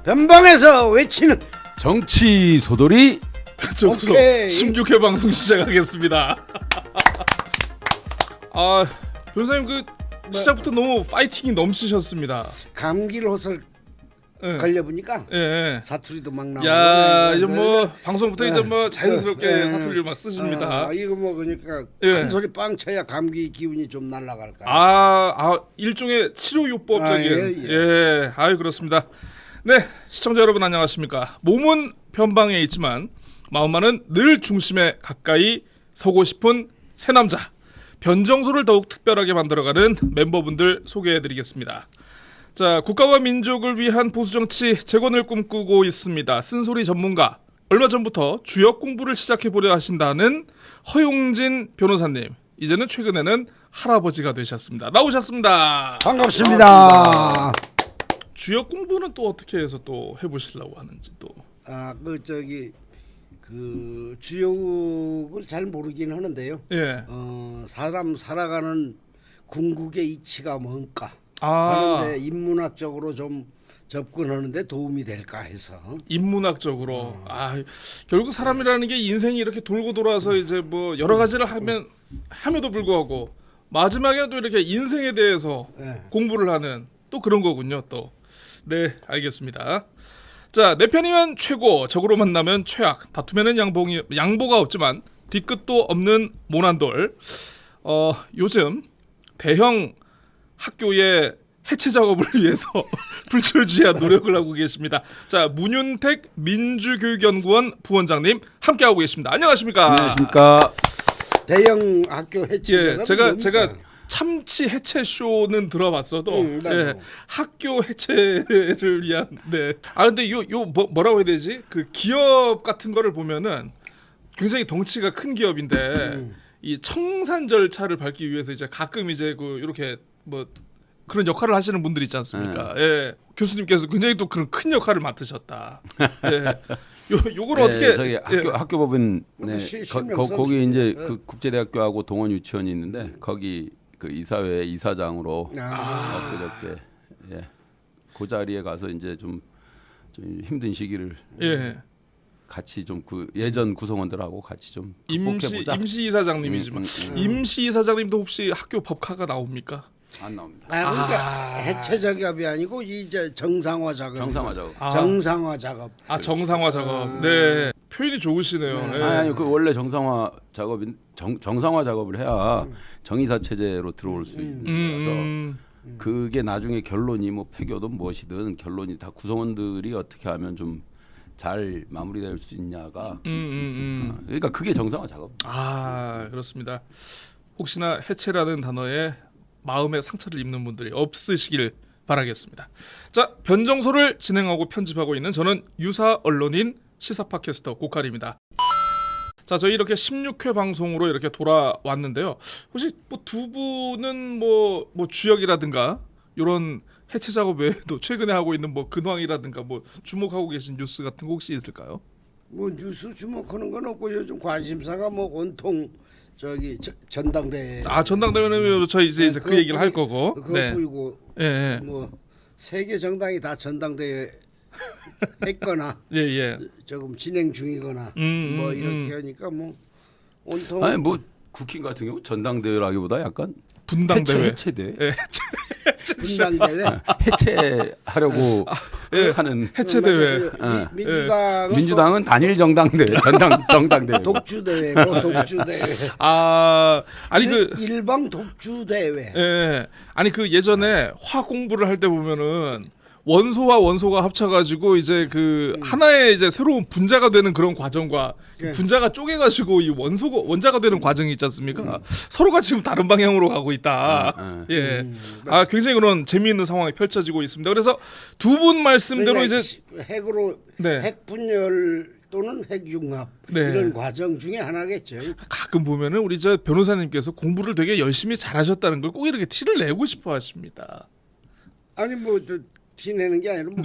변방에서 외치는 정치 소돌이 정수로 오케이. 16회 방송 시작하겠습니다. 아, 변호사님 시작부터 너무 파이팅이 넘치셨습니다. 감기를 호설 예. 걸려보니까 예. 사투리도 막 나오고. 야, 이제 뭐 방송부터 이제 뭐 자연스럽게 예. 사투리를 막 쓰십니다. 이거 뭐 그러니까 예. 큰 소리 빵 쳐야 감기 기운이 좀 날아갈까. 일종의 치료 요법적인. 예. 아유, 그렇습니다. 네, 시청자 여러분 안녕하십니까? 몸은 변방에 있지만 마음만은 늘 중심에 가까이 서고 싶은 새 남자. 변정소를 더욱 특별하게 만들어가는 멤버분들 소개해드리겠습니다. 자, 국가와 민족을 위한 보수정치 재건을 꿈꾸고 있습니다. 쓴소리 전문가, 얼마 전부터 주역 공부를 시작해보려 하신다는 허용진 변호사님. 이제는 최근에는 할아버지가 되셨습니다. 나오셨습니다. 반갑습니다. 주역 공부는 또 어떻게 해서 또 해보시려고 하는지 또. 그 주역을 잘 모르긴 하는데요. 예. 사람 살아가는 궁극의 이치가 뭔가 아, 하는데 인문학적으로 좀 접근하는데 도움이 될까 해서. 인문학적으로. 결국 사람이라는 게 인생이 이렇게 돌고 돌아서 이제 뭐 여러 가지를 함에도 불구하고 마지막에는 또 이렇게 인생에 대해서 예. 공부를 하는 또 그런 거군요. 또. 네, 알겠습니다. 자, 내 편이면 최고, 적으로 만나면 최악, 다투면은 양보가 없지만 뒤끝도 없는 모난돌. 요즘 대형 학교의 해체 작업을 위해서 불철주야 노력을 하고 계십니다. 자, 문윤택 민주교육연구원 부원장님 함께하고 계십니다. 안녕하십니까? 안녕하십니까? 대형 학교 해체. 예, 제가 참치 해체 쇼는 들어봤어도 나도. 학교 해체를 위한 네. 근데 뭐라고 해야 되지? 그 기업 같은 거를 보면은 굉장히 덩치가 큰 기업인데 이 청산 절차를 밟기 위해서 이제 가끔 이제 이렇게 뭐 그런 역할을 하시는 분들 있지 않습니까? 예. 교수님께서 굉장히 또 그런 큰 역할을 맡으셨다. 예. 요거는 어떻게 저희 학교법은 거기 이제 예. 그 국제대학교하고 동원 유치원이 있는데 거기 그 이사회 이사장으로 엊그저께 그 자리에 가서 이제 좀 힘든 시기를 같이 좀 그 예전 구성원들하고 같이 좀 극복해보자. 임시 이사장님이지만 임시 이사장님도 혹시 학교 법카가 나옵니까? 안 나옵니다. 그러니까 해체 작업이 아니고 이제 정상화 작업. 정상화 작업. 정상화 작업. 정상화 작업. 네. 표현이 좋으시네요. 예. 아니 그 원래 정상화 작업인 정상화 작업을 해야 정의사 체제로 들어올 수 있는 거라서 그게 나중에 결론이 뭐 폐교든 무엇이든 결론이 다 구성원들이 어떻게 하면 좀 잘 마무리될 수 있냐가 그러니까 그게 정상화 작업. 그렇습니다. 혹시나 해체라는 단어에 마음의 상처를 입는 분들이 없으시길 바라겠습니다. 자, 변정소를 진행하고 편집하고 있는 저는 유사 언론인 시사 팟캐스터 고칼입니다. 자, 저희 이렇게 16회 방송으로 이렇게 돌아왔는데요. 혹시 뭐 두 분은 뭐 주역이라든가 이런 해체 작업 외에도 최근에 하고 있는 뭐 근황이라든가 뭐 주목하고 계신 뉴스 같은 거 혹시 있을까요? 뭐 뉴스 주목하는 건 없고 요즘 관심사가 뭐 온통 전당대회. 전당대회는 저희 이제 그 얘기를 할 거고. 그거 보이고 예. 뭐 세계 정당이 다 전당대회 했거나 조금 진행 중이거나 뭐 이렇게 하니까 뭐 온통. 아니 뭐 국힘 같은 경우 전당대회라기보다 약간 분당대회. 해체대. 분당대회. 해체하려고 하는 해체대회. 민주당은 단일 정당대회, 정당대회. 독주대회고 독주대회. 아니 일방 독주대회. 예. 아니 그 예전에 화 공부를 할 때 보면은 원소와 원소가 합쳐가지고 이제 그 하나의 이제 새로운 분자가 되는 그런 과정과 분자가 쪼개가지고 이 원자가 되는 과정이 있지 않습니까? 서로가 지금 다른 방향으로 가고 있다. 굉장히 그런 재미있는 상황이 펼쳐지고 있습니다. 그래서 두 분 말씀대로 이제 핵 분열 또는 핵융합 이런 과정 중에 하나겠죠. 가끔 보면은 우리 저 변호사님께서 공부를 되게 열심히 잘하셨다는 걸 꼭 이렇게 티를 내고 싶어하십니다. 아니 뭐 티내는 게 아니라 뭐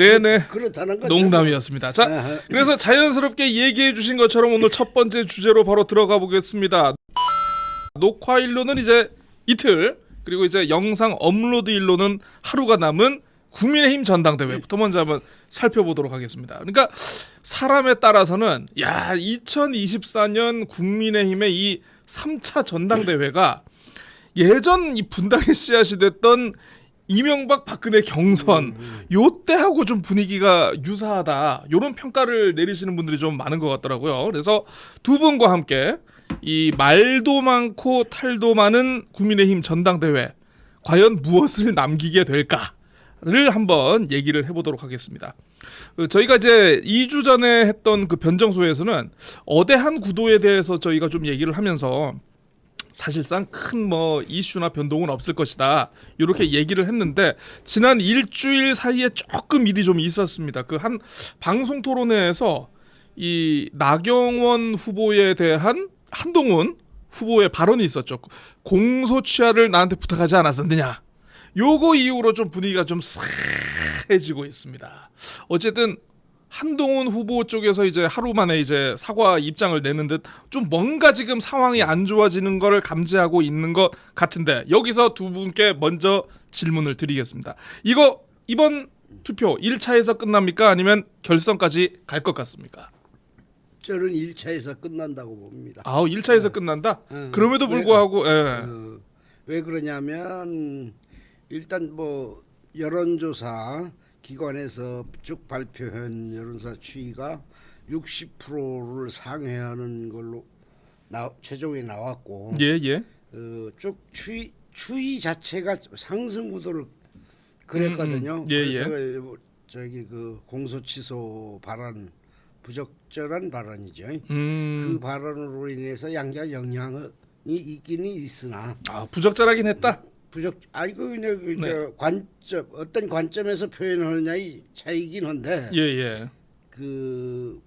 그렇다는 거죠. 농담이었습니다. 자, 그래서 자연스럽게 얘기해 주신 것처럼 오늘 첫 번째 주제로 바로 들어가 보겠습니다. 녹화일로는 이제 이틀, 그리고 이제 영상 업로드일로는 하루가 남은 국민의힘 전당대회부터 먼저 한번 살펴보도록 하겠습니다. 그러니까 사람에 따라서는 2024년 국민의힘의 이 3차 전당대회가 예전 이 분당의 씨앗이 됐던 이명박 박근혜 경선 요때하고 좀 분위기가 유사하다, 이런 평가를 내리시는 분들이 좀 많은 것 같더라고요. 그래서 두 분과 함께 이 말도 많고 탈도 많은 국민의힘 전당대회 과연 무엇을 남기게 될까를 한번 얘기를 해보도록 하겠습니다. 저희가 이제 2주 전에 했던 그 변정소에서는 어대한 구도에 대해서 저희가 좀 얘기를 하면서 사실상 큰 뭐 이슈나 변동은 없을 것이다, 이렇게 얘기를 했는데 지난 일주일 사이에 조금 일이 좀 있었습니다. 그 한 방송 토론회에서 이 나경원 후보에 대한 한동훈 후보의 발언이 있었죠. 공소 취하를 나한테 부탁하지 않았었느냐. 요거 이후로 좀 분위기가 좀 싸해지고 있습니다. 어쨌든 한동훈 후보 쪽에서 이제 하루 만에 이제 사과 입장을 내는 듯 좀 뭔가 지금 상황이 안 좋아지는 거를 감지하고 있는 것 같은데, 여기서 두 분께 먼저 질문을 드리겠습니다. 이거 이번 투표 1차에서 끝납니까? 아니면 결선까지 갈 것 같습니까? 저는 1차에서 끝난다고 봅니다. 1차에서 끝난다? 그럼에도 불구하고 왜 그러냐면 일단 뭐 여론조사 기관에서 쭉 발표한 여론조사 추이가 60%를 상회하는 걸로 최종에 나왔고, 쭉 추이 자체가 상승 구도를 그랬거든요. 그래서 저기 그 공소 취소 발언 부적절한 발언이죠. 그 발언으로 인해서 양자 영향이 있기는 있으나 부적절하긴 했다. 관점, 어떤 관점에서 표현하느냐의 차이긴 한데 그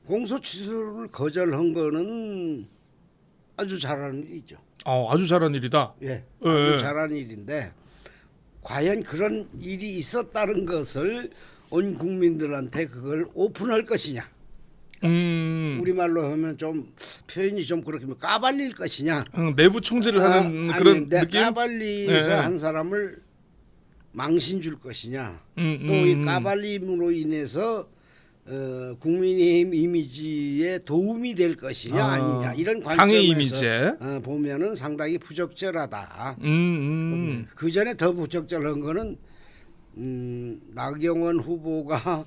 공소 취소를 거절한 거는 아주 잘하는 일이죠. 아주 잘한 일이다. 아주 잘한 일인데 과연 그런 일이 있었다는 것을 온 국민들한테 그걸 오픈할 것이냐. 우리말로 하면 좀 표현이 좀 그렇게 까발릴 것이냐. 내부 총질을 하는 그런 느낌. 까발리서 한 사람을 망신 줄 것이냐. 또 이 까발림으로 인해서 국민의힘 이미지에 도움이 될 것이냐 아니냐, 이런 관점에서 보면은 상당히 부적절하다. 그 전에 더 부적절한 거는 나경원 후보가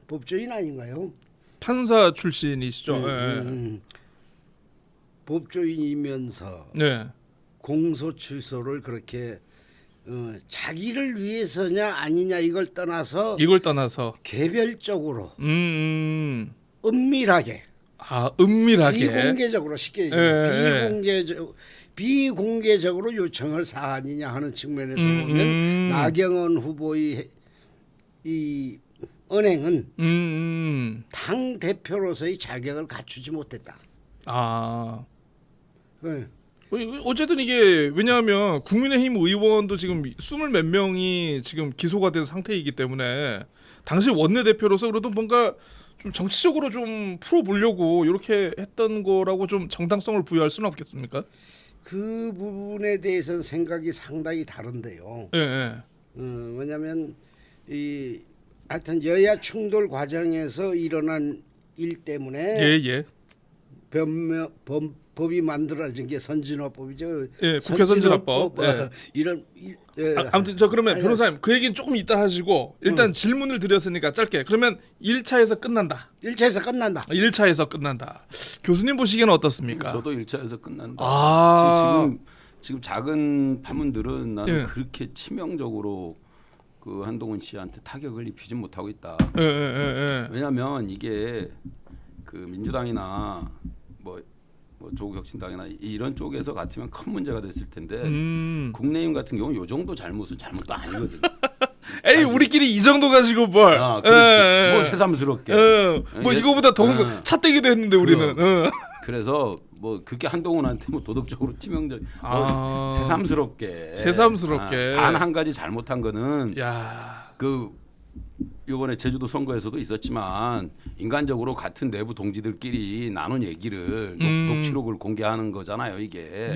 법조인 아닌가요? 판사 출신이시죠. 법조인이면서 공소 취소를 그렇게 자기를 위해서냐 아니냐 이걸 떠나서 개별적으로 은밀하게 비공개적으로 쉽게 얘기해요. 비공개적으로 요청할 사안이냐 하는 측면에서 보면 나경원 후보의 이 은행은 당 대표로서의 자격을 갖추지 못했다. 어쨌든 이게 왜냐하면 국민의힘 의원도 지금 20몇 명이 지금 기소가 된 상태이기 때문에 당시 원내대표로서 그래도 뭔가 좀 정치적으로 좀 풀어보려고 이렇게 했던 거라고 좀 정당성을 부여할 수는 없겠습니까? 그 부분에 대해서는 생각이 상당히 다른데요. 왜냐하면 하여튼 여야 충돌 과정에서 일어난 일 때문에 법이 만들어진 게 선진화법이죠. 국회 선진화법. 이런 아무튼 저 그러면 변호사님 그 얘기는 조금 이따 하시고 일단 질문을 드렸으니까 짧게. 그러면 1차에서 끝난다. 1차에서 끝난다. 교수님 보시기에는 어떻습니까? 저도 1차에서 끝난다. 지금 작은 파문들은 나는 그렇게 치명적으로 그 한동훈 씨한테 타격을 입히지 못하고 있다. 왜냐하면 이게 그 민주당이나 뭐 조국혁신당이나 이런 쪽에서 같으면 큰 문제가 됐을 텐데 국민의힘 같은 경우는 요 정도 잘못은 잘못도 아니거든. 에이 우리끼리 이 정도 가지고 뭘? 뭐 새삼스럽게. 뭐 이거보다 더운 차떼기도 했는데 우리는. 그래서 뭐 그렇게 한동훈한테 뭐 도덕적으로 치명적, 새삼스럽게. 단 한 가지 잘못한 거는 그 이번에 제주도 선거에서도 있었지만 인간적으로 같은 내부 동지들끼리 나눈 얘기를 녹취록을 공개하는 거잖아요, 이게.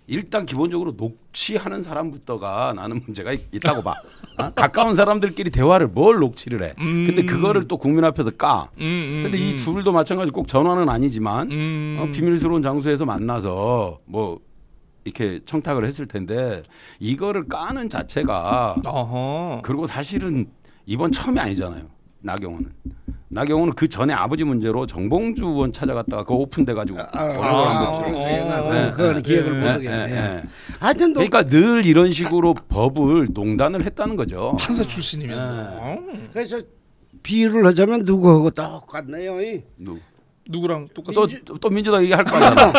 일단 기본적으로 녹취하는 사람부터가 나는 문제가 있다고 봐. 가까운 사람들끼리 대화를 뭘 녹취를 해. 근데 그거를 또 국민 앞에서 까. 근데 이 둘도 마찬가지로 꼭 전화는 아니지만 비밀스러운 장소에서 만나서 뭐 이렇게 청탁을 했을 텐데 이거를 까는 자체가 그리고 사실은 이번 처음이 아니잖아요. 나경원은 그 전에 아버지 문제로 정봉주 의원 찾아갔다가 그 오픈돼 가지고 그거는 기억을 못 하겠네. 하여튼 그러니까 늘 이런 식으로 법을 농단을 했다는 거죠. 판사 출신이면 그래서 비유를 하자면 누구하고 똑같네요. 누구랑 똑같아? 또 민주당 얘기할 거 아니야.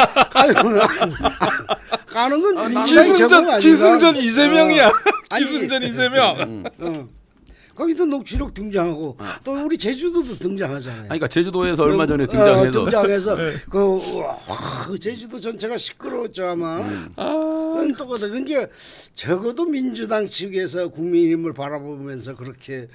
까는 건 민주당이 적응 아니야. 기승전 이재명이야. 기승전 이재명. 거기도 녹취록 등장하고 또 우리 제주도도 등장하잖아요. 그러니까 제주도에서 얼마 전에 등장해서 그 제주도 전체가 시끄러웠죠 아마. 똑같아. 그러니까 적어도 민주당 측에서 국민의힘을 바라보면서 그렇게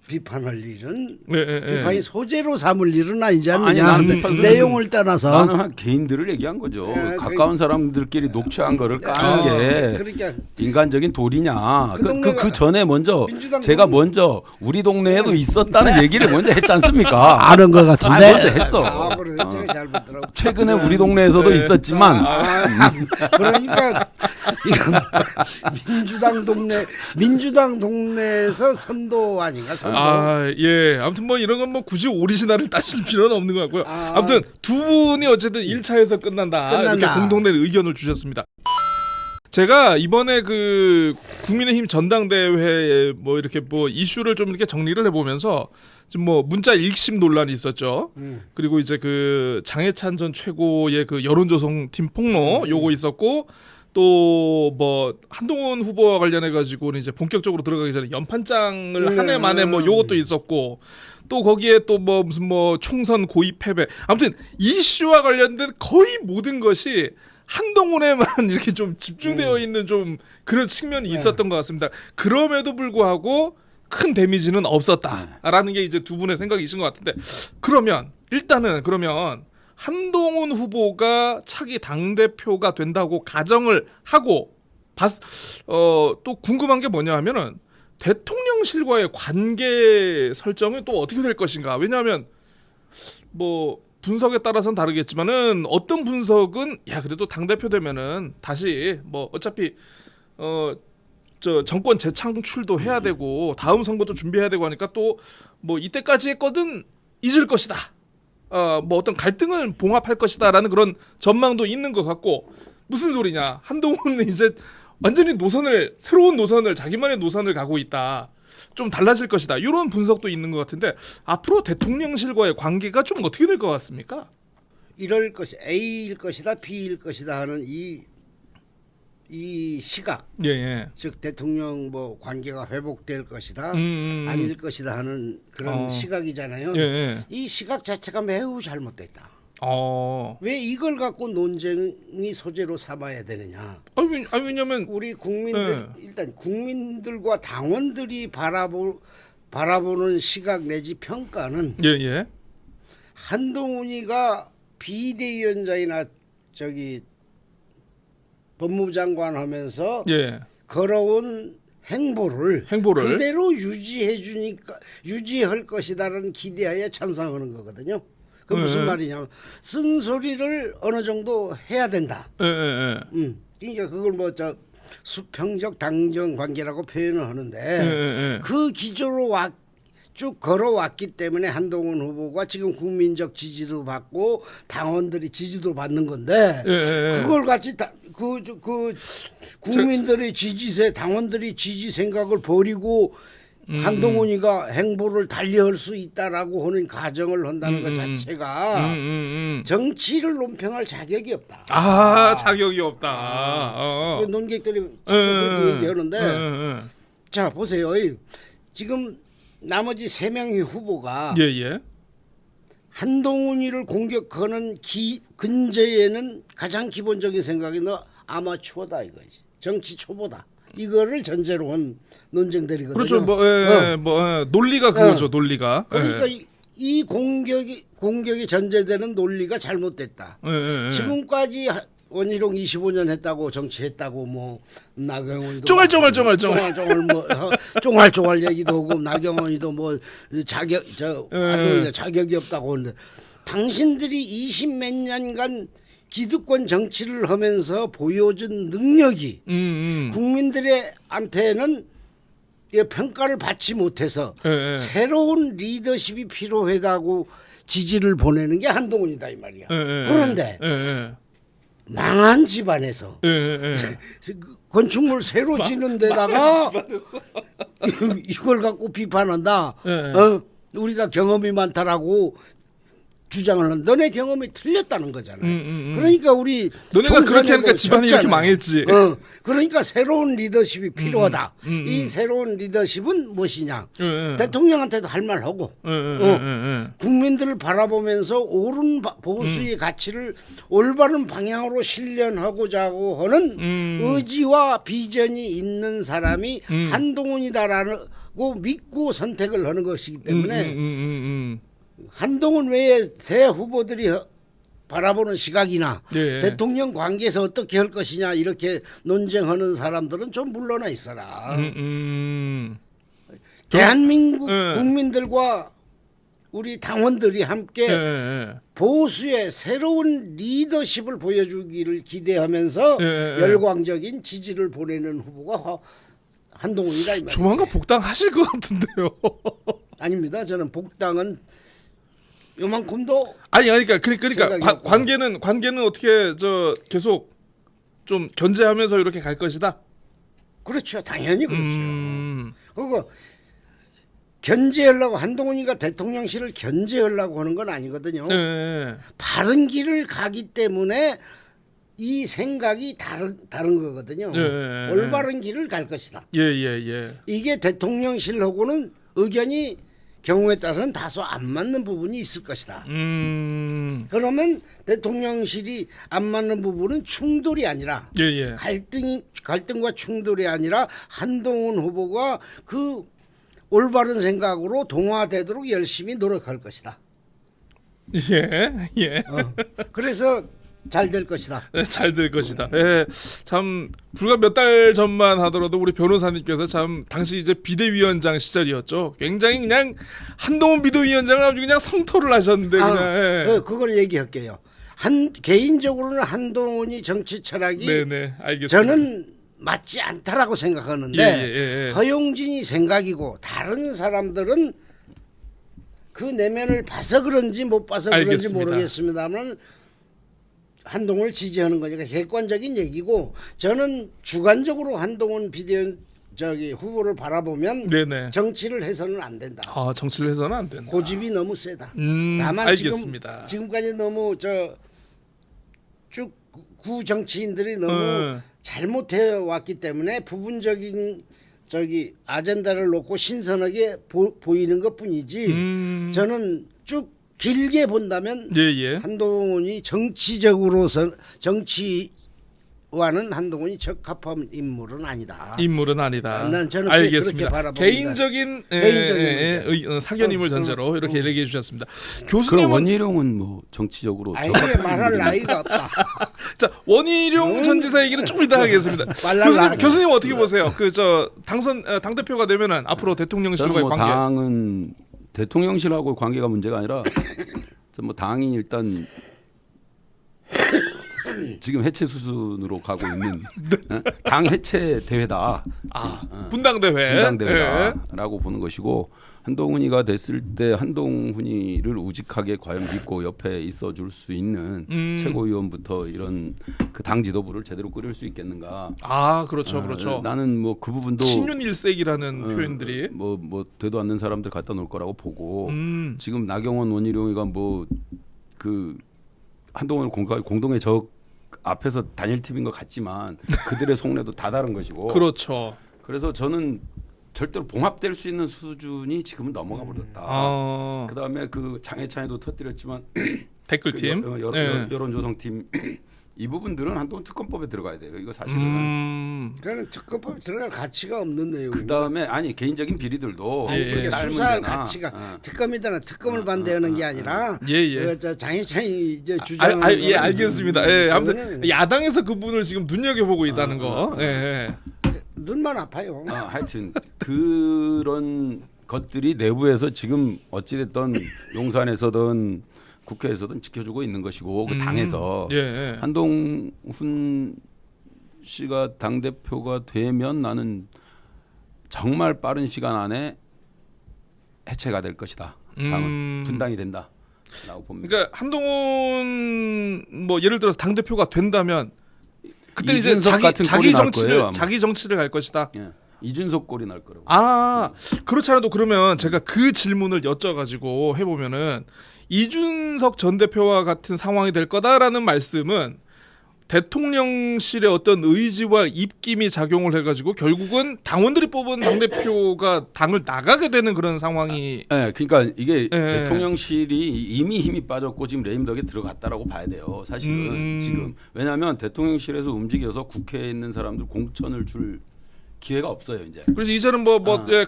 비판할 일은 비판이 소재로 삼을 일은 아니지 않느냐. 내용을 떠나서 나는 한 개인들을 얘기한 거죠. 가까운 사람들끼리 녹취한 거를 까는 게 그러니까 인간적인 도리냐. 그 전에 먼저 동네. 제가 먼저 우리 동네에도 있었다는 얘기를 먼저 했지 않습니까? 아는 것 같은데. 먼저 했어. 그래, 제가 잘 보더라고. 최근에 우리 동네에서도 있었지만 그러니까 이건 민주당 동네에서 선도 아닌가 선도. 예. 아무튼 뭐 이런 건 뭐 굳이 오리지널을 따질 필요는 없는 것 같고요. 아무튼 두 분이 어쨌든 1차에서 끝난다. 이렇게 공동된 의견을 주셨습니다. 제가 이번에 그 국민의힘 전당대회 뭐 이렇게 뭐 이슈를 좀 이렇게 정리를 해보면서 지금 뭐 문자 읽심 논란이 있었죠. 그리고 이제 그 장해찬 전 최고의 그 여론조성팀 폭로 요거 있었고. 또 뭐 한동훈 후보와 관련해 가지고는 이제 본격적으로 들어가기 전에 연판장을 한 해 만에 뭐 요것도 있었고 또 거기에 또 뭐 무슨 뭐 총선 고의 패배 아무튼 이슈와 관련된 거의 모든 것이 한동훈에만 이렇게 좀 집중되어 있는 좀 그런 측면이 있었던 것 같습니다. 그럼에도 불구하고 큰 데미지는 없었다라는 게 이제 두 분의 생각이신 것 같은데 그러면 한동훈 후보가 차기 당대표가 된다고 가정을 하고 또 궁금한 게 뭐냐 하면은 대통령실과의 관계 설정이 또 어떻게 될 것인가. 왜냐하면 뭐 분석에 따라서는 다르겠지만은 어떤 분석은 야 그래도 당대표 되면은 다시 뭐 어차피 정권 재창출도 해야 되고 다음 선거도 준비해야 되고 하니까 또 뭐 이때까지 했거든 잊을 것이다. 뭐 어떤 갈등을 봉합할 것이다라는 그런 전망도 있는 것 같고 무슨 소리냐 한동훈은 이제 완전히 새로운 노선을 자기만의 노선을 가고 있다 좀 달라질 것이다 이런 분석도 있는 것 같은데 앞으로 대통령실과의 관계가 좀 어떻게 될 것 같습니까? 이럴 것이 A일 것이다 B일 것이다 하는 이 시각 예. 즉 대통령 뭐 관계가 회복될 것이다 아닐 것이다 하는 그런 시각이잖아요. 예. 이 시각 자체가 매우 잘못됐다. 왜 이걸 갖고 논쟁이 소재로 삼아야 되느냐? 아니 왜냐면 우리 국민들 일단 국민들과 당원들이 바라보는 시각 내지 평가는 예. 한동훈이가 비대위원장이나 법무부 장관 하면서 걸어온 행보를 그대로 유지할 것이다라는 기대하에 찬성하는 거거든요. 그 무슨 말이냐면 쓴소리를 어느 정도 해야 된다. 그러니까 그걸 뭐 수평적 당정 관계라고 표현을 하는데 그 기조로 쭉 걸어왔기 때문에 한동훈 후보가 지금 국민적 지지도 받고 당원들이 지지도 받는 건데 그걸 같이 국민들의 당원들이 지지 생각을 버리고 한동훈이가 행보를 달리할 수 있다라고 하는 가정을 한다는 것 자체가 정치를 논평할 자격이 없다. 자격이 없다. 논객들이 자꾸 얘기하는데 자 보세요. 지금 나머지 3명의 후보가 한동훈이를 공격하는 근저에는 가장 기본적인 생각이 너 아마추어다 이거지. 정치 초보다. 이거를 전제로 한 논쟁들이거든요. 그렇죠. 논리가 그거죠. 논리가. 그러니까 이 공격이 전제되는 논리가 잘못됐다. 지금까지 원희룡 25년 했다고 정치했다고 뭐 나경원도 쫑알쫑알 뭐 쫑알쫑알 얘기도 하고 나경원이도 뭐 안동이가 자격이 없다고 하는데 당신들이 20몇 년간 기득권 정치를 하면서 보여준 능력이 국민들한테는 평가를 받지 못해서 새로운 리더십이 필요하다고 지지를 보내는 게 한동훈이다 이 말이야. 그런데 망한 집안에서 건축물 새로 지는 데다가 이걸 갖고 비판한다. 우리가 경험이 많다라고 주장을 하는 너네 경험이 틀렸다는 거잖아요. 그러니까 우리 너네가 그렇게 하니까 집안이 이렇게 망했지. 그러니까 새로운 리더십이 필요하다. 이 새로운 리더십은 무엇이냐? 대통령한테도 할 말하고 국민들을 바라보면서 옳은 보수의 가치를 올바른 방향으로 실현하고자 하는 의지와 비전이 있는 사람이 한동훈이다라고 믿고 선택을 하는 것이기 때문에 한동훈 외에 새 후보들이 바라보는 시각이나 대통령 관계에서 어떻게 할 것이냐 이렇게 논쟁하는 사람들은 좀 물러나 있어라. 대한민국 국민들과 우리 당원들이 함께 보수의 새로운 리더십을 보여주기를 기대하면서 열광적인 지지를 보내는 후보가 한동훈이다 이 말이죠. 조만간 복당하실 것 같은데요. 아닙니다. 저는 복당은 요만큼도 그러니까 관계는 어떻게 계속 좀 견제하면서 이렇게 갈 것이다. 그렇죠. 당연히 그렇죠. 그리고 견제하려고 한동훈이가 대통령실을 견제하려고 하는 건 아니거든요. 바른 길을 가기 때문에 이 생각이 다른 거거든요. 올바른 길을 갈 것이다. 이게 대통령실하고는 의견이 경우에 따라서는 다소 안 맞는 부분이 있을 것이다. 그러면 대통령실이 안 맞는 부분은 충돌이 아니라 갈등과 충돌이 아니라 한동훈 후보가 그 올바른 생각으로 동화되도록 열심히 노력할 것이다. 그래서 잘 될 것이다. 잘 될 것이다. 참 불과 몇 달 전만 하더라도 우리 변호사님께서 참 당시 이제 비대위원장 시절이었죠. 굉장히 그냥 한동훈 비대위원장을 아주 그냥 성토를 하셨는데 그냥. 그걸 얘기할게요. 개인적으로는 한동훈이 정치 철학이 알겠습니다. 저는 맞지 않다라고 생각하는데 허용진이 생각이고 다른 사람들은 그 내면을 봐서 그런지 못 봐서 그런지 모르겠습니다만 한동훈을 지지하는 거니까 객관적인 얘기고 저는 주관적으로 한동훈 후보를 바라보면 정치를 해서는 안 된다. 정치를 해서는 안 된다. 고집이 너무 세다. 다만 알겠습니다. 지금까지 너무 쭉 구 정치인들이 너무 잘못해 왔기 때문에 부분적인 아젠다를 놓고 신선하게 보이는 것뿐이지 저는 쭉 길게 본다면 한동훈이 정치와는 한동훈이 적합한 인물은 아니다. 난 저는 알겠습니다. 그렇게 바라봅니다. 개인적인 사견임을 전제로 이렇게 얘기해 주셨습니다. 교수님 그럼 원희룡은 뭐 정치적으로 아예 말할 나이가 없다. 자, 원희룡 전 지사 얘기는 좀 이따 하겠습니다. 교수님 어떻게 보세요? 당 대표가 되면은 앞으로 대통령실과의 관계. 당은 대통령실하고 관계가 문제가 아니라 당이 일단 지금 해체 수순으로 가고 있는 당 해체 대회다. 분당대회다라고 보는 것이고 한동훈이가 됐을 때 한동훈이를 우직하게 과연 믿고 옆에 있어줄 수 있는 최고위원부터 이런 그 당 지도부를 제대로 꾸릴 수 있겠는가? 그렇죠. 나는 뭐 그 부분도 친윤일색이라는 표현들이 뭐 되도 않는 사람들 갖다 놓을 거라고 보고 지금 나경원 원희룡이가 뭐 그 한동훈 공동의 적 앞에서 단일 팀인 것 같지만 그들의 속내도 다 다른 것이고. 그렇죠. 그래서 저는 절대로 봉합될 수 있는 수준이 지금은 넘어가 버렸다. 그다음에 그 장해찬에도 터뜨렸지만 댓글팀 여론조성팀 이 부분들은 한동훈 특검법에 들어가야 돼요. 이거 사실은. 저는 특검법에 들어갈 가치가 없는 내용이에요. 그 다음에 아니 개인적인 비리들도 아니 그게 딸 수사할 문제나, 가치가 특검이다나 특검을 반대하는 게 아니라 저 장혜찬이 이제 주장하는 예, 거는 알겠습니다. 예, 아무튼 그거는 야당에서 그 부분을 지금 눈여겨보고 있다는 거. 예. 눈만 아파요. 하여튼 그런 것들이 내부에서 지금 어찌됐든 용산에서든 국회에서든 지켜주고 있는 것이고 그 당에서 예. 한동훈 씨가 당 대표가 되면 나는 정말 빠른 시간 안에 해체가 될 것이다. 당은 분당이 된다라고 봅니다. 그러니까 한동훈 뭐 예를 들어서 당 대표가 된다면 그때 이제 이준석 같은 꼴이 날 거예요, 아마. 자기 정치를 갈 것이다. 예. 이준석 꼴이 날 거라고. 아 그렇지 않아도 그러면 제가 그 질문을 여쭤가지고 해보면은 이준석 전 대표와 같은 상황이 될 거다라는 말씀은 대통령실의 어떤 의지와 입김이 작용을 해가지고 결국은 당원들이 뽑은 당 대표가 당을 나가게 되는 그런 상황이. 네, 그러니까 이게 대통령실이 이미 힘이 빠졌고 지금 레임덕에 들어갔다라고 봐야 돼요. 사실은 지금 왜냐하면 대통령실에서 움직여서 국회에 있는 사람들 공천을 줄 기회가 없어요 이제. 그래서 이제는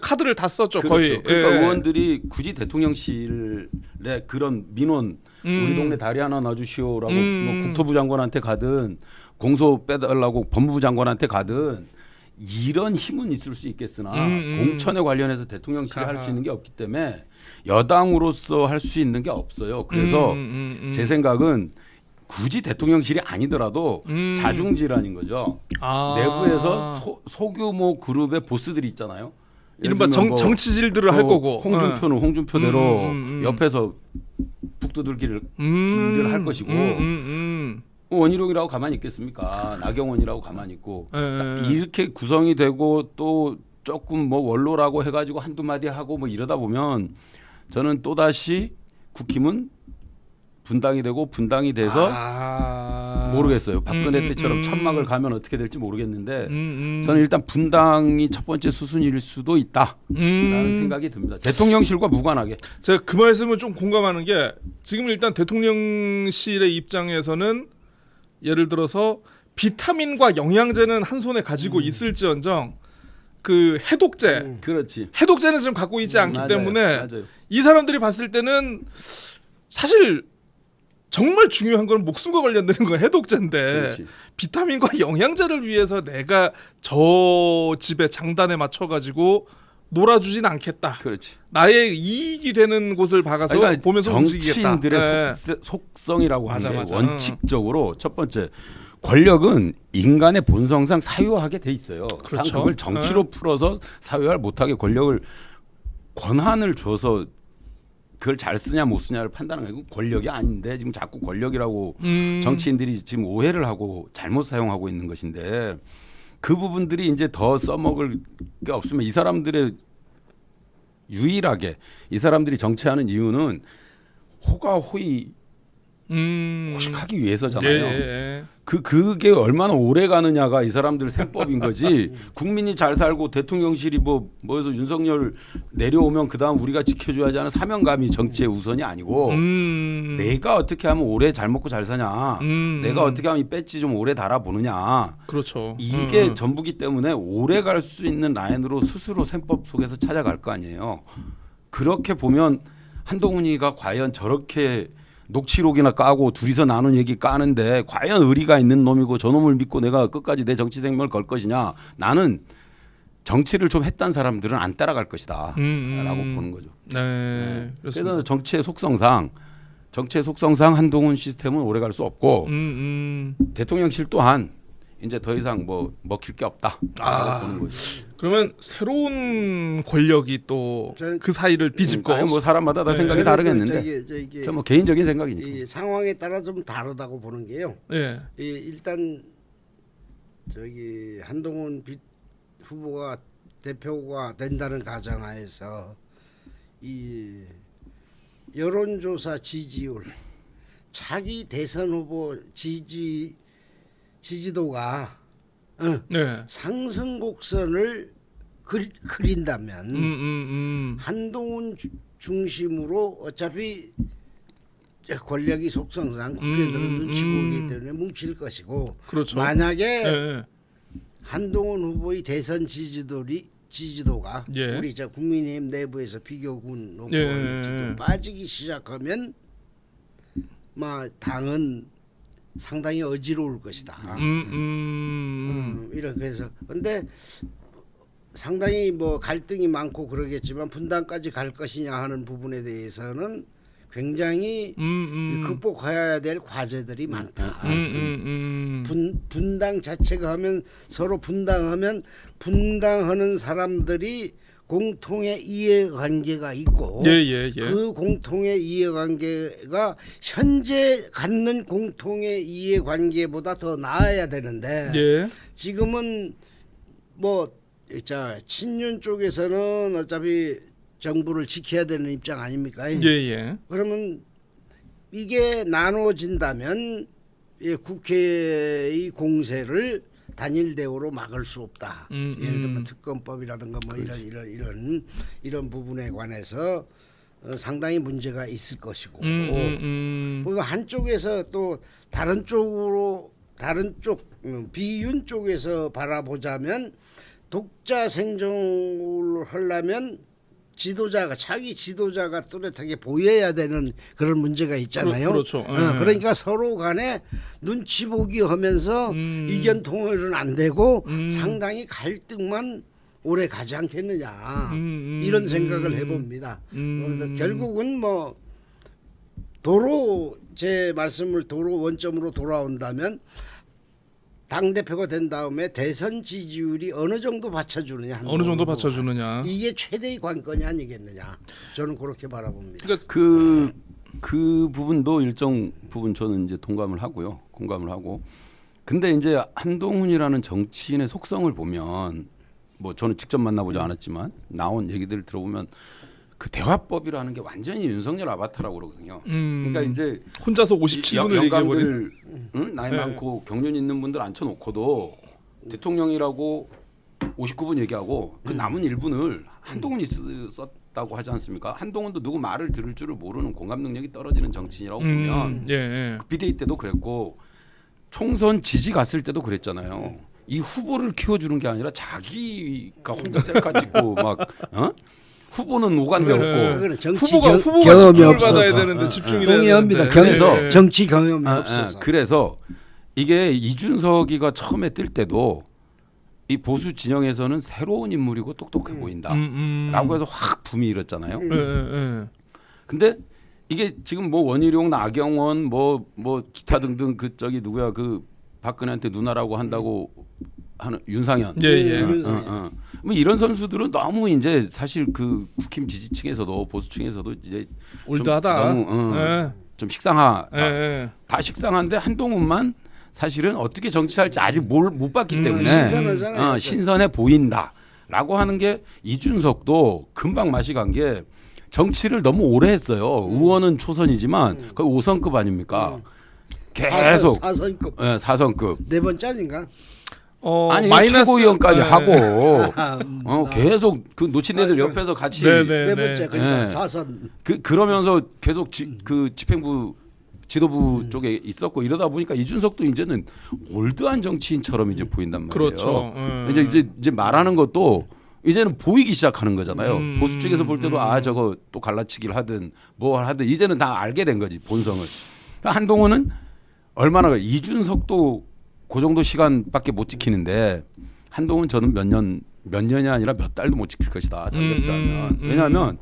카드를 다 썼죠. 그렇죠. 거의. 그러니까 의원들이 굳이 대통령실에 그런 민원 우리 동네 다리 하나 놔주시오라고 뭐 국토부 장관한테 가든 공소 빼달라고 법무부 장관한테 가든 이런 힘은 있을 수 있겠으나 공천에 관련해서 대통령실이 할 수 있는 게 없기 때문에 여당으로서 할 수 있는 게 없어요. 그래서 제 생각은 굳이 대통령실이 아니더라도 자중질환인 거죠. 내부에서 소규모 그룹의 보스들이 있잖아요. 이른바 정치질들을 할 거고. 홍준표는 홍준표대로 옆에서 북두들기를 할 것이고 원희룡이라고 가만히 있겠습니까? 나경원이라고 가만히 있고 이렇게 구성이 되고 또 조금 뭐 원로라고 해가지고 한두 마디 하고 뭐 이러다 보면 저는 또다시 국힘은 분당이 되고 분당이 돼서 모르겠어요. 박근혜 때처럼 천막을 가면 어떻게 될지 모르겠는데 저는 일단 분당이 첫 번째 수순일 수도 있다라는 생각이 듭니다. 대통령실과 무관하게. 제가 그 말씀을 좀 공감하는 게 지금 일단 대통령실의 입장에서는 예를 들어서 비타민과 영양제는 한 손에 가지고 있을지언정 그 해독제, 그렇지. 해독제는 지금 갖고 있지 않기 때문에 맞아요. 이 사람들이 봤을 때는 사실 정말 중요한 건 목숨과 관련되는 건 해독제인데 그렇지. 비타민과 영양제를 위해서 내가 저 집의 장단에 맞춰가지고 놀아주진 않겠다. 그렇지. 나의 이익이 되는 곳을 박아서 그러니까 보면서 움직이겠다. 정치인들의 속성이라고 맞아, 하는 게 맞아. 원칙적으로 첫 번째 권력은 인간의 본성상 사유하게 돼 있어요. 그렇죠. 그걸 정치로 풀어서 사유할 못하게 권력을 권한을 줘서 그걸 잘 쓰냐 못 쓰냐를 판단하는 건 권력이 아닌데 지금 자꾸 권력이라고 정치인들이 지금 오해를 하고 잘못 사용하고 있는 것인데 그 부분들이 이제 더 써먹을 게 없으면 이 사람들의 유일하게 이 사람들이 정치하는 이유는 호가호의 호식하기 위해서잖아요. 예. 그게 얼마나 오래 가느냐가 이 사람들 셈법인 거지. 국민이 잘 살고 대통령실이 뭐해서 윤석열 내려오면 그다음 우리가 지켜줘야지 하는 사명감이 정치의 우선이 아니고 내가 어떻게 하면 오래 잘 먹고 잘 사냐. 내가 어떻게 하면 이 배지 좀 오래 달아보느냐. 그렇죠. 이게 전부기 때문에 오래 갈 수 있는 라인으로 스스로 셈법 속에서 찾아갈 거 아니에요. 그렇게 보면 한동훈이가 과연 저렇게 녹취록이나 까고 둘이서 나눈 얘기 까는데 과연 의리가 있는 놈이고 저놈을 믿고 내가 끝까지 내 정치 생명을 걸 것이냐. 나는 정치를 좀 했던 사람들은 안 따라갈 것이다 라고 보는 거죠. 네. 그래서 정치의 속성상 한동훈 시스템은 오래 갈 수 없고 대통령실 또한 이제 더 이상 뭐 먹힐 게 없다라고 보는 거죠. 그러면 새로운 권력이 또 그 사이를 뒤집고 아니 뭐 사람마다 다 생각이 다르겠는데 저 뭐 개인적인 생각이니까. 이 상황에 따라 좀 다르다고 보는 게요. 예. 일단 한동훈 후보가 대표가 된다는 가정하에서 이 여론조사 지지율, 자기 대선 후보 지지도가 네. 상승 곡선을 그린다면 한동훈 중심으로 어차피 권력이 속성상 국회의원들은 눈치 보기 때문에 뭉칠 것이고 그렇죠. 만약에 예. 한동훈 후보의 대선 지지도가 예. 우리 저 국민의힘 내부에서 비교군 높고 예. 좀 빠지기 시작하면 당은 상당히 어지러울 것이다. 이렇게 해서 근데 상당히 갈등이 많고 그러겠지만 분당까지 갈 것이냐 하는 부분에 대해서는 굉장히 극복해야 될 과제들이 많다. 분당 자체가 하면 서로 분당하면 분당하는 사람들이 공통의 이해관계가 있고 그 공통의 이해관계가 현재 갖는 공통의 이해관계보다 더 나아야 되는데 지금은 친윤 쪽에서는 어차피 정부를 지켜야 되는 입장 아닙니까? 그러면 이게 나눠진다면 국회의 공세를 단일 대우로 막을 수 없다. 예를 들면 특검법이라든가 이런 부분에 관해서 상당히 문제가 있을 것이고 그리고 한쪽에서 또 다른 쪽 비윤 쪽에서 바라보자면 독자 생존을 하려면 자기 지도자가 뚜렷하게 보여야 되는 그런 문제가 있잖아요. 그렇죠. 그러니까 서로 간에 눈치 보기 하면서 의견 통일은 안 되고 상당히 갈등만 오래 가지 않겠느냐 이런 생각을 해봅니다. 그래서 결국은 제 말씀을 원점으로 돌아온다면 당대표가 된 다음에 대선 지지율이 어느 정도 받쳐주느냐. 이게 최대의 관건이 아니겠느냐. 저는 그렇게 바라봅니다. 그러니까 그 부분도 일정 부분 저는 이제 공감을 하고 근데 이제 한동훈이라는 정치인의 속성을 보면 저는 직접 만나보지 않았지만 나온 얘기들을 들어보면 그 대화법이라는 게 완전히 윤석열 아바타라고 그러거든요. 그러니까 이제 혼자서 57분을 얘기해버리는 나이 많고 경륜 있는 분들 앉혀놓고도 대통령이라고 59분 얘기하고 그 남은 1분을 한동훈이 썼다고 하지 않습니까? 한동훈도 누구 말을 들을 줄을 모르는 공감 능력이 떨어지는 정치인이라고 보면 그 비대위 때도 그랬고 총선 지지 갔을 때도 그랬잖아요. 이 후보를 키워주는 게 아니라 자기가 혼자 셀카 찍고 후보는 오간데 없고 후보가 집중을 받아야 되는데 집중이 동의합니다. 그래서 정치 경험이 없어서 그래서 이게 이준석이가 처음에 뜰 때도 이 보수 진영에서는 새로운 인물이고 똑똑해 보인다라고 해서 확 붐이 일었잖아요. 근데 이게 지금 원희룡, 나경원, 기타 등등 누구야 그 박근혜한테 누나라고 한다고 하는 윤상현. 이런 선수들은 너무 이제 사실 그 국힘 지지층에서도 보수층에서도 이제 올드하다. 너무 좀 식상하다. 다 식상한데 한동훈만 사실은 어떻게 정치할지 아직 못 봤기 때문에 신선해 보인다라고 하는 게 이준석도 금방 맛이 간 게 정치를 너무 오래 했어요. 의원은 초선이지만 거의 5선급 아닙니까? 계속 4선급. 4선급. 네 번째 아닌가? 최고위원까지 하고 계속 그 놓친 애들 옆에서 같이 네 번째 그러니까 4선. 그러면서 계속 그 집행부 지도부 쪽에 있었고 이러다 보니까 이준석도 이제는 올드한 정치인처럼 이제 보인단 말이에요. 그렇죠. 이제 말하는 것도 이제는 보이기 시작하는 거잖아요. 보수 쪽에서 볼 때도 저거 또 갈라치기를 하든 뭘 하든 이제는 다 알게 된 거지 본성을. 한동훈은 얼마나 이준석도 그 정도 시간밖에 못 지키는데 한동훈 저는 몇 년이 아니라 몇 달도 못 지킬 것이다. 왜냐하면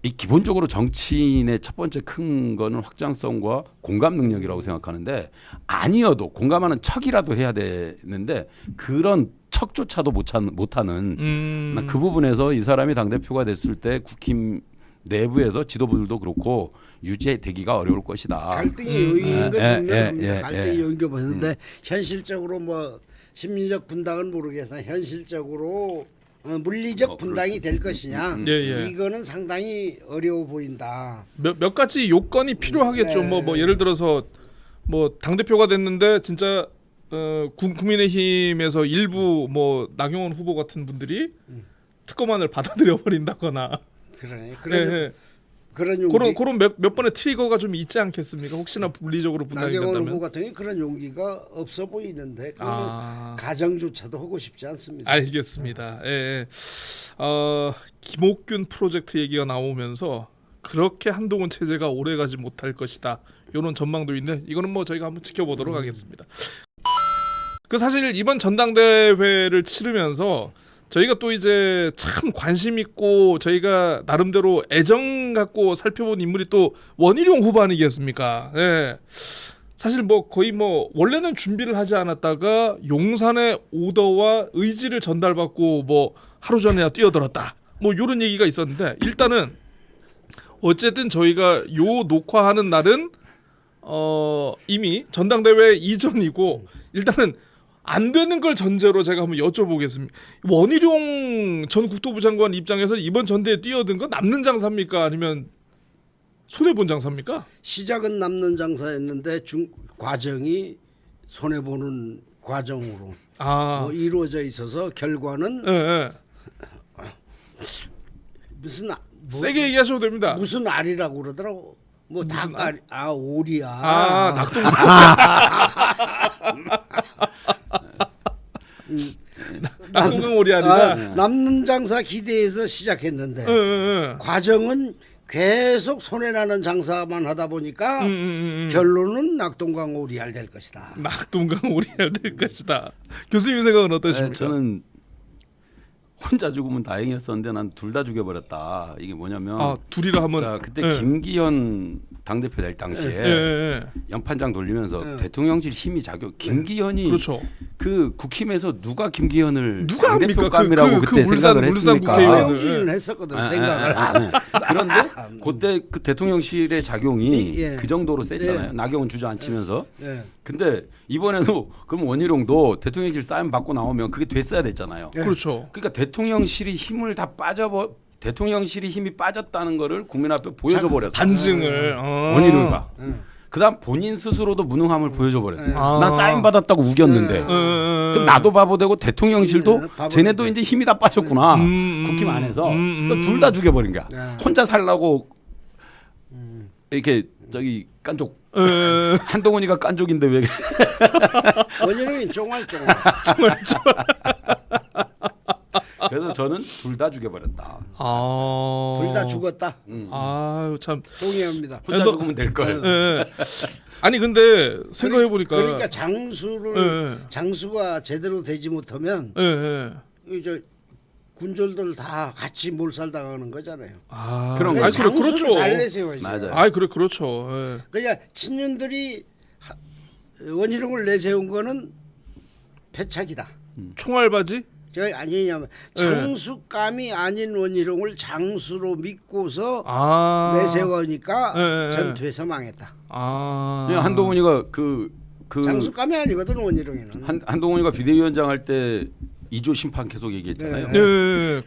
이 기본적으로 정치인의 첫 번째 큰 거는 확장성과 공감 능력이라고 생각하는데 아니어도 공감하는 척이라도 해야 되는데 그런 척조차도 못하는 그 부분에서 이 사람이 당대표가 됐을 때 국힘 내부에서 지도부들도 그렇고 유지되기가 어려울 것이다. 갈등의 요인인 건 갈등의 요인인 거 보는데 현실적으로 심리적 분당은 모르겠으나 현실적으로 물리적 분당이 될 것이냐 이거는 상당히 어려워 보인다. 몇 가지 요건이 필요하겠죠. 예를 들어서 당 대표가 됐는데 진짜 국민의힘에서 일부 나경원 후보 같은 분들이 특검안을 받아들여 버린다거나. 그래. 그런 용기. 그런 몇 번의 트리거가 좀 있지 않겠습니까? 혹시나 물리적으로 부담이 나경원 후보 된다면. 같은 경우 그런 용기가 없어 보이는데 가정조차도 하고 싶지 않습니다. 알겠습니다. 예. 김옥균 프로젝트 얘기가 나오면서 그렇게 한동훈 체제가 오래가지 못할 것이다. 이런 전망도 있는데 이거는 뭐 저희가 한번 지켜보도록 하겠습니다. 그 사실 이번 전당대회를 치르면서 저희가 또 이제 참 관심 있고 저희가 나름대로 애정 갖고 살펴본 인물이 또 원희룡 후보 아니겠습니까? 예. 사실 뭐 거의 뭐 원래는 준비를 하지 않았다가 용산의 오더와 의지를 전달받고 뭐 하루 전에야 뛰어들었다. 뭐 이런 얘기가 있었는데 일단은 어쨌든 저희가 요 녹화하는 날은 이미 전당대회 이전이고 일단은 안 되는 걸 전제로 제가 한번 여쭤보겠습니다. 원희룡 전 국토부 장관 입장에서 이번 전대에 뛰어든 건 남는 장사입니까? 아니면 손해본 장사입니까? 시작은 남는 장사였는데 과정이 손해보는 과정으로 이루어져 있어서 결과는 무슨 세게 얘기하셔도 됩니다. 무슨 알이라고 그러더라고. 뭐 닭알, 오리야. 낙동. 낙동강 오리 아니다. 남는 장사 기대해서 시작했는데 과정은 계속 손해나는 장사만 하다 보니까 결론은 낙동강 오리알 될 것이다. 낙동강 오리알 될 것이다. 교수님 생각은 어떠십니까? 저는 혼자 죽으면 다행이었었는데 난 둘 다 죽여버렸다. 이게 뭐냐면 둘이라 하면 자 그때 김기현 당대표 될 당시에 연판장 돌리면서 대통령실 힘이 작용. 김기현이 그렇죠. 그 국힘에서 누가 김기현을 누가 당대표감이라고 그때 생각을 했습니까? 허영진은 했었거든 생각을. 그런데 그때 그 대통령실의 작용이 그 정도로 셌잖아요. 나경원 주저앉히면서. 근데 이번에도 그럼 원희룡도 대통령실 사인 받고 나오면 그게 됐어야 됐잖아요. 그렇죠. 그러니까 대통령실이 힘을 다 대통령실이 힘이 빠졌다는 거를 국민 앞에 보여줘 버렸어요. 반증을 원희룡이가. 그다음 본인 스스로도 무능함을 보여줘 버렸어요. 난 사인 받았다고 우겼는데. 그럼 나도 바보 되고 대통령실도 쟤네도 이제 힘이 다 빠졌구나. 국힘 안에서. 둘 다 죽여버린 거야. 혼자 살라고 이렇게 저기 깐족. 한동훈이가 깐족인데 왜? 원희룡이 쫑알쫑알. 그래서 저는 둘 다 죽여버렸다. 둘 다 죽었다. 아유 참 동의합니다. 혼자 죽으면 될 걸. 아니 근데 생각해 보니까 그러니까 장수가 제대로 되지 못하면 이제 군졸들 다 같이 몰살당하는 거잖아요. 그런 거. 장수를 그렇죠. 잘 내세워야죠. 맞아요. 그렇죠. 그러니까 친윤들이 원희룡을 내세운 거는 패착이다. 총알바지? 저 아니냐면 장수감이 아닌 원희룡을 장수로 믿고서 내세우니까 전투에서 망했다. 한동훈이가 그 장수감이 아니거든 원희룡이는. 한동훈이가 비대위원장 할 때 2조 심판 계속 얘기했잖아요.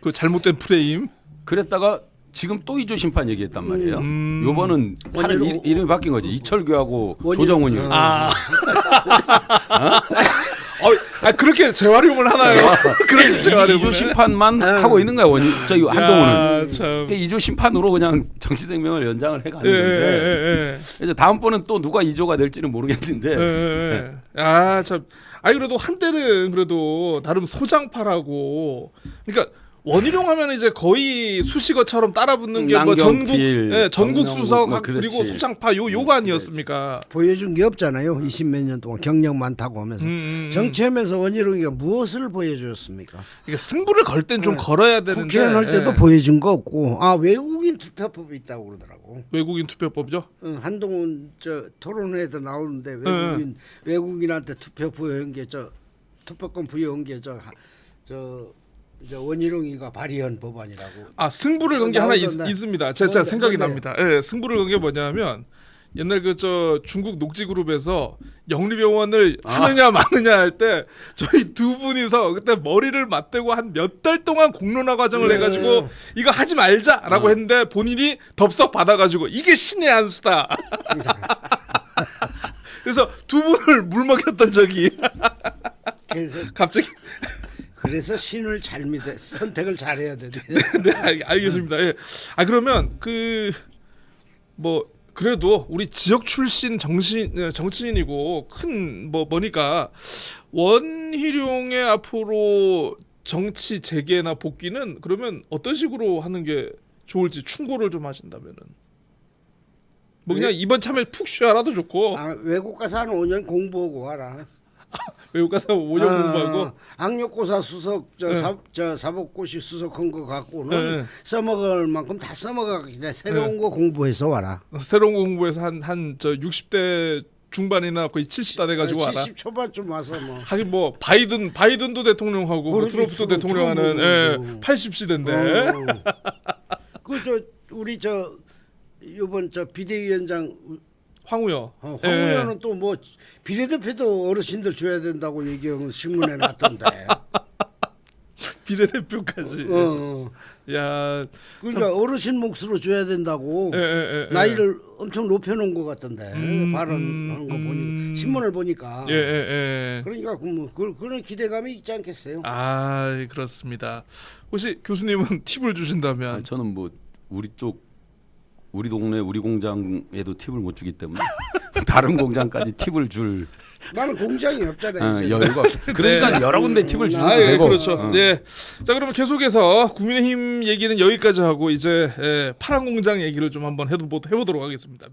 그 잘못된 프레임. 그랬다가 지금 또 2조 심판 얘기했단 말이에요. 요번은 사람 이름이 바뀐 거지. 이철규하고 조정훈이. 그렇게 재활용을 하나요? 그렇게 재활용을 2조 심판만 하고 있는 거야. 저기 한동훈은. 참. 2조 심판으로 그냥 정치 생명을 연장을 해가는 건데. 이제 다음번은 또 누가 2조가 될지는 모르겠는데. 참. 그래도 한때는 그래도 나름 소장파라고. 그러니까 원희룡 하면 이제 거의 수식어처럼 따라붙는 게 뭐 전국 수석 그리고 소장파 요가 아니었습니까? 보여준 게 없잖아요. 20몇 년 동안 경력 많다고 하면서 정치하면서 원희룡이가 무엇을 보여줬습니까? 그러니까 승부를 걸 땐 좀 걸어야 되는데 국회의원 할 때도 보여준 거 없고 외국인 투표법이 있다고 그러더라고. 외국인 투표법이죠? 한동훈 토론회에도 나오는데 외국인한테 투표 부여한 게 투표권 부여한 게 원희룡이가 발의한 법안이라고. 승부를 건 게 하나 있습니다. 제가 생각이 납니다. 승부를 건 게 뭐냐면 옛날 중국 녹지그룹에서 영리병원을 하느냐 마느냐 할 때 저희 두 분이서 그때 머리를 맞대고 한 몇 달 동안 공론화 과정을 해가지고 이거 하지 말자라고 했는데 본인이 덥석 받아가지고 이게 신의 한 수다. 그래서 두 분을 물먹였던 적이. 그래서 갑자기. 그래서 신을 잘 선택을 잘해야 돼. 네, 알겠습니다. 그러면 뭐 그래도 우리 지역 출신 정치인이고 큰 뭐니까 원희룡의 앞으로 정치 재개나 복귀는 그러면 어떤 식으로 하는 게 좋을지 충고를 좀 하신다면은 뭐 그냥 이번 참에 푹 쉬어라도 좋고 외국 가서 한 5년 공부하고 와라. 외국 가서 5년 공부하고 악력고사 수석 사법고시 수석한 거 갖고는 네. 써먹을 만큼 다 써먹었기 때문에 새로운 거 공부해서 와라. 새로운 거 공부해서 한 60대 중반이나 거의 70다 돼가지고 와라. 70 초반쯤 와서 뭐. 하긴 뭐 바이든도 대통령하고 뭐 그렇지, 트럼프도 대통령하는 80시대인데. 그 우리 이번 비대위원장 황우여. 황 의원은 또 뭐 비례대표도 어르신들 줘야 된다고 얘기하고 신문에 났던데. 비례대표까지. 야. 그러니까 어르신 몫으로 줘야 된다고 나이를 엄청 높여놓은 것 같던데 발언하는 거 보니 신문을 보니까. 그러니까 그런 기대감이 있지 않겠어요? 아 그렇습니다. 혹시 교수님은 팁을 주신다면? 아니, 저는 뭐 우리 동네 우리 공장에도 팁을 못 주기 때문에 다른 공장까지 팁을 줄 나는 공장이 없잖아요. 여유가 없어. 그러니까 여러 군데 팁을 주셔도 예, 되고. 그렇죠. 네. 자 그러면 계속해서 국민의힘 얘기는 여기까지 하고 이제 파란 공장 얘기를 좀 한번 해보도록 하겠습니다.